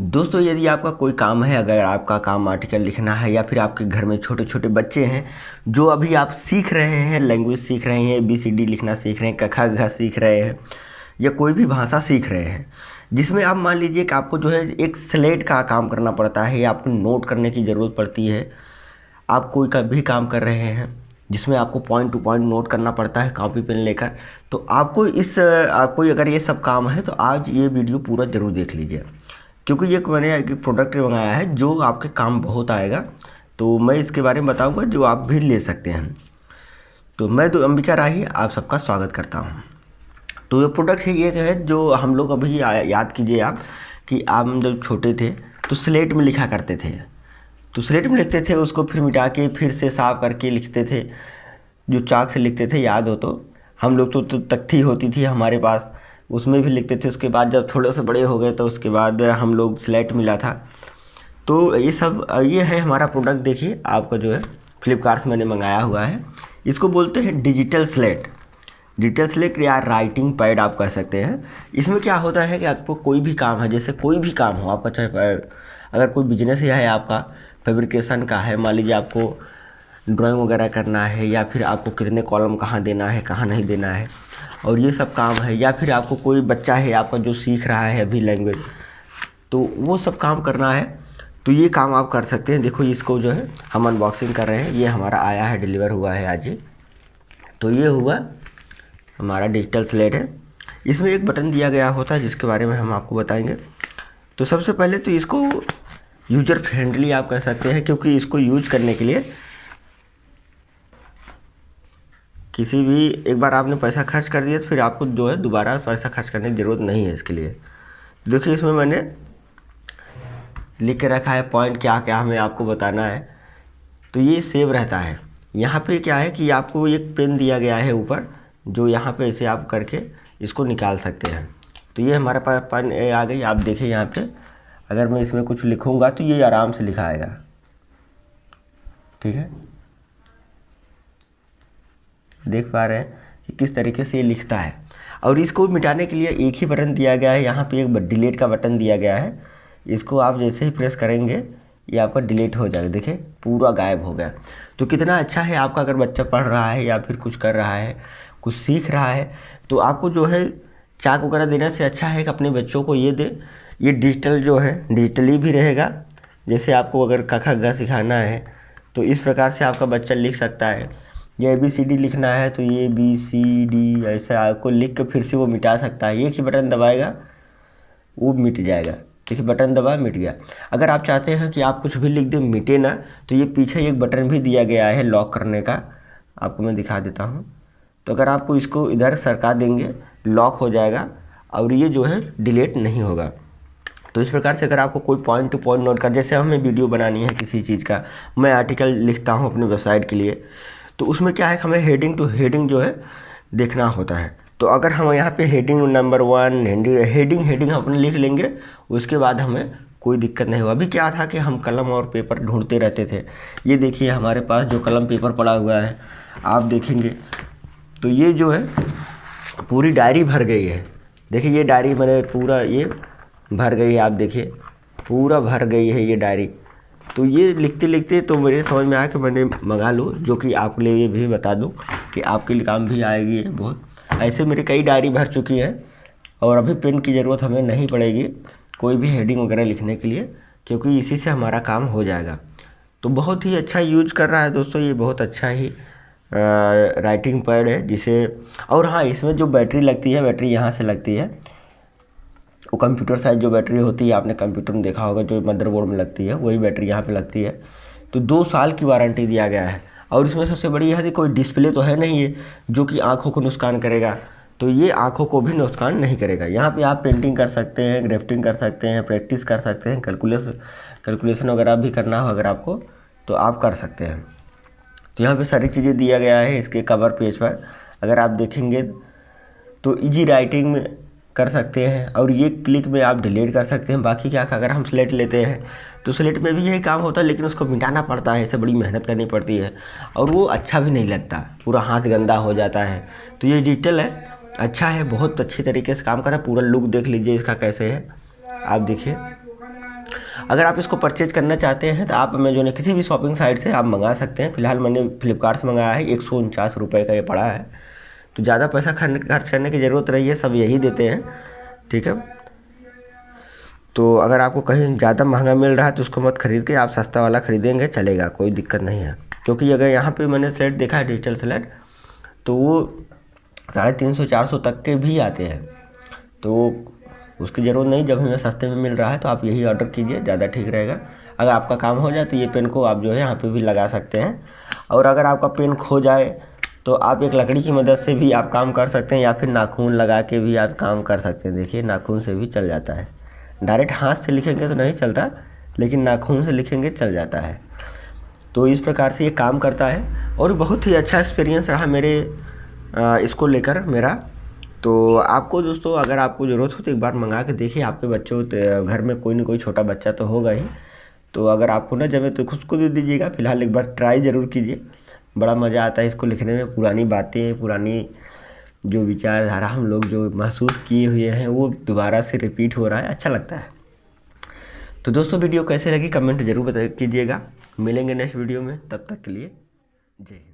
दोस्तों, यदि आपका कोई काम है, अगर आपका काम आर्टिकल लिखना है या फिर आपके घर में छोटे छोटे बच्चे हैं जो अभी आप सीख रहे हैं, लैंग्वेज सीख रहे हैं, ABCD लिखना सीख रहे हैं, क ख ग सीख रहे हैं या कोई भी भाषा सीख रहे हैं, जिसमें आप मान लीजिए कि आपको जो है एक स्लेट का काम करना पड़ता है या आपको नोट करने की ज़रूरत पड़ती है। आप कोई का भी काम कर रहे हैं जिसमें आपको पॉइंट टू पॉइंट नोट करना पड़ता है कॉपी पेन लेकर, तो आपको कोई अगर ये सब काम है तो आज ये वीडियो पूरा ज़रूर देख लीजिए, क्योंकि ये मैंने एक प्रोडक्ट मंगाया है जो आपके काम बहुत आएगा। तो मैं इसके बारे में बताऊंगा जो आप भी ले सकते हैं। तो मैं तो अंबिका राही आप सबका स्वागत करता हूं। तो ये प्रोडक्ट है, ये है जो हम लोग अभी याद कीजिए आप कि आप जब छोटे थे तो स्लेट में लिखा करते थे, तो स्लेट में लिखते थे, उसको फिर मिटा के फिर से साफ करके लिखते थे, जो चाक से लिखते थे, याद हो तो। हम लोग तो तख्ती होती थी हमारे पास, उसमें भी लिखते थे। उसके बाद जब थोड़े से बड़े हो गए तो उसके बाद हम लोग स्लेट मिला था। तो ये है हमारा प्रोडक्ट। देखिए आपका जो है फ्लिपकार्ट से मैंने मंगाया हुआ है। इसको बोलते हैं डिजिटल स्लेट, डिजिटल स्लेट या राइटिंग पैड आप कह सकते हैं। इसमें क्या होता है कि आपको कोई भी काम है, जैसे कोई भी काम हो आपका, चाहे अगर कोई बिजनेस है आपका, फैब्रिकेशन का है, मान लीजिए आपको ड्राइंग वगैरह करना है, या फिर आपको कितने कॉलम कहाँ देना है, कहाँ नहीं देना है, और ये सब काम है, या फिर आपको कोई बच्चा है आपका जो सीख रहा है अभी लैंग्वेज, तो वो सब काम करना है, तो ये काम आप कर सकते हैं। देखो इसको जो है हम अनबॉक्सिंग कर रहे हैं, ये हमारा आया है, डिलीवर हुआ है आज ही। तो ये हुआ हमारा डिजिटल स्लेट है। इसमें एक बटन दिया गया होता है जिसके बारे में हम आपको बताएंगे। तो सबसे पहले तो इसको यूजर फ्रेंडली आप कह सकते हैं, क्योंकि इसको यूज करने के लिए किसी भी एक बार आपने पैसा खर्च कर दिया तो फिर आपको जो है दोबारा पैसा खर्च करने की ज़रूरत नहीं है इसके लिए। देखिए इसमें मैंने लिख के रखा है पॉइंट क्या क्या हमें आपको बताना है, तो ये सेव रहता है। यहाँ पे क्या है कि आपको एक पेन दिया गया है ऊपर, जो यहाँ पे ऐसे आप करके इसको निकाल सकते हैं। तो ये हमारे पास पेन आ गई। आप देखिए यहाँ पे अगर मैं इसमें कुछ लिखूँगा तो ये आराम से लिखा आएगा, ठीक है। देख पा रहे हैं कि किस तरीके से ये लिखता है। और इसको मिटाने के लिए एक ही बटन दिया गया है, यहाँ पे एक डिलीट का बटन दिया गया है। इसको आप जैसे ही प्रेस करेंगे ये आपका डिलीट हो जाएगा। देखिए पूरा गायब हो गया। तो कितना अच्छा है आपका, अगर बच्चा पढ़ रहा है या फिर कुछ कर रहा है, कुछ सीख रहा है, तो आपको जो है चाक वगैरह देने से अच्छा है कि अपने बच्चों को ये दें। ये डिजिटल जो है डिजिटली भी रहेगा। जैसे आपको अगर क ख ग सिखाना है तो इस प्रकार से आपका बच्चा लिख सकता है। ये ABCD लिखना है तो ये BCD ऐसा आपको लिख कर फिर से वो मिटा सकता है। एक ही बटन दबाएगा वो मिट जाएगा। देखिए बटन दबा मिट गया। अगर आप चाहते हैं कि आप कुछ भी लिख दें मिटे ना, तो ये पीछे एक बटन भी दिया गया है लॉक करने का, आपको मैं दिखा देता हूँ। तो अगर आपको इसको इधर सरका देंगे लॉक हो जाएगा और ये जो है डिलीट नहीं होगा। तो इस प्रकार से अगर आपको कोई पॉइंट टू पॉइंट नोट कर, जैसे हमें वीडियो बनानी है किसी चीज़ का, मैं आर्टिकल लिखता हूँ अपने वेबसाइट के लिए, तो उसमें क्या है कि हमें हेडिंग टू हेडिंग जो है देखना होता है। तो अगर हम यहाँ पे हेडिंग नंबर 1 हेडिंग अपने लिख लेंगे, उसके बाद हमें कोई दिक्कत नहीं हुआ। अभी क्या था कि हम कलम और पेपर ढूंढते रहते थे। ये देखिए हमारे पास जो कलम पेपर पड़ा हुआ है, आप देखेंगे तो ये जो है पूरी डायरी भर गई है। देखिए ये डायरी मैंने पूरा ये भर गई है, आप देखिए पूरा भर गई है ये डायरी। तो ये लिखते लिखते तो मेरे समझ में आया कि मैंने मंगा लूँ, जो कि आपके लिए ये भी बता दूँ कि आपके लिए काम भी आएगी ये बहुत। ऐसे मेरी कई डायरी भर चुकी है और अभी पेन की ज़रूरत हमें नहीं पड़ेगी कोई भी हेडिंग वगैरह लिखने के लिए, क्योंकि इसी से हमारा काम हो जाएगा। तो बहुत ही अच्छा यूज कर रहा है दोस्तों, ये बहुत अच्छा ही राइटिंग पैड है जिसे। और हाँ, इसमें जो बैटरी लगती है, बैटरी यहाँ से लगती है, वो कंप्यूटर साइज जो बैटरी होती है, आपने कंप्यूटर में देखा होगा जो मदरबोर्ड में लगती है, वही बैटरी यहाँ पे लगती है। तो 2 साल की वारंटी दिया गया है। और इसमें सबसे बड़ी यह है कि कोई डिस्प्ले तो है नहीं है जो कि आँखों को नुकसान करेगा, तो ये आँखों को भी नुकसान नहीं करेगा। यहाँ पे आप पेंटिंग कर सकते हैं, ग्राफ्टिंग कर सकते हैं, प्रैक्टिस कर सकते हैं, कैलकुलेशन वगैरह भी करना हो अगर आपको तो आप कर सकते हैं। तो यहाँ पर सारी चीज़ें दिया गया है इसके कवर पेज पर। अगर आप देखेंगे तो ईजी राइटिंग में कर सकते हैं, और ये क्लिक में आप डिलीट कर सकते हैं। बाकी क्या, अगर हम स्लेट लेते हैं तो स्लेट में भी यही काम होता है, लेकिन उसको मिटाना पड़ता है, इसे बड़ी मेहनत करनी पड़ती है और वो अच्छा भी नहीं लगता, पूरा हाथ गंदा हो जाता है। तो ये डिजिटल है, अच्छा है, बहुत अच्छी तरीके से काम कर रहा है। पूरा लुक देख लीजिए इसका कैसे है, आप देखिए अगर आप इसको परचेज करना चाहते हैं तो आप अमेजोन या किसी भी शॉपिंग साइट से आप मंगा सकते हैं। फिलहाल मैंने फ्लिपकार्ट से मंगाया है, 149 रुपये का ये पड़ा है। तो ज़्यादा पैसा खर्च करने की ज़रूरत रही है, सब यही देते हैं, ठीक है। तो अगर आपको कहीं ज़्यादा महंगा मिल रहा है तो उसको मत खरीद के आप सस्ता वाला खरीदेंगे, चलेगा, कोई दिक्कत नहीं है। क्योंकि अगर यहाँ पे मैंने स्लेट देखा है, डिजिटल स्लेट, तो वो 350-400 तक के भी आते हैं। तो उसकी ज़रूरत नहीं, जब हमें सस्ते में मिल रहा है तो आप यही ऑर्डर कीजिए, ज़्यादा ठीक रहेगा। अगर आपका काम हो जाए तो ये पेन को आप जो है यहाँ पे भी लगा सकते हैं। और अगर आपका पेन खो जाए तो आप एक लकड़ी की मदद से भी आप काम कर सकते हैं, या फिर नाखून लगा के भी आप काम कर सकते हैं। देखिए नाखून से भी चल जाता है, डायरेक्ट हाथ से लिखेंगे तो नहीं चलता, लेकिन नाखून से लिखेंगे चल जाता है। तो इस प्रकार से ये काम करता है और बहुत ही अच्छा एक्सपीरियंस रहा मेरे इसको लेकर मेरा। तो आपको दोस्तों अगर आपको ज़रूरत हो तो एक बार मंगा के देखिए। आपके बच्चों घर में कोई ना कोई छोटा बच्चा तो होगा ही, तो अगर आपको ना जमे तो खुद को दे दीजिएगा। फिलहाल एक बार ट्राई ज़रूर कीजिए, बड़ा मज़ा आता है इसको लिखने में। पुरानी बातें, पुरानी जो विचारधारा हम लोग जो महसूस किए हुए हैं वो दोबारा से रिपीट हो रहा है, अच्छा लगता है। तो दोस्तों वीडियो कैसे लगी कमेंट ज़रूर कीजिएगा। मिलेंगे नेक्स्ट वीडियो में, तब तक के लिए जय हिंद।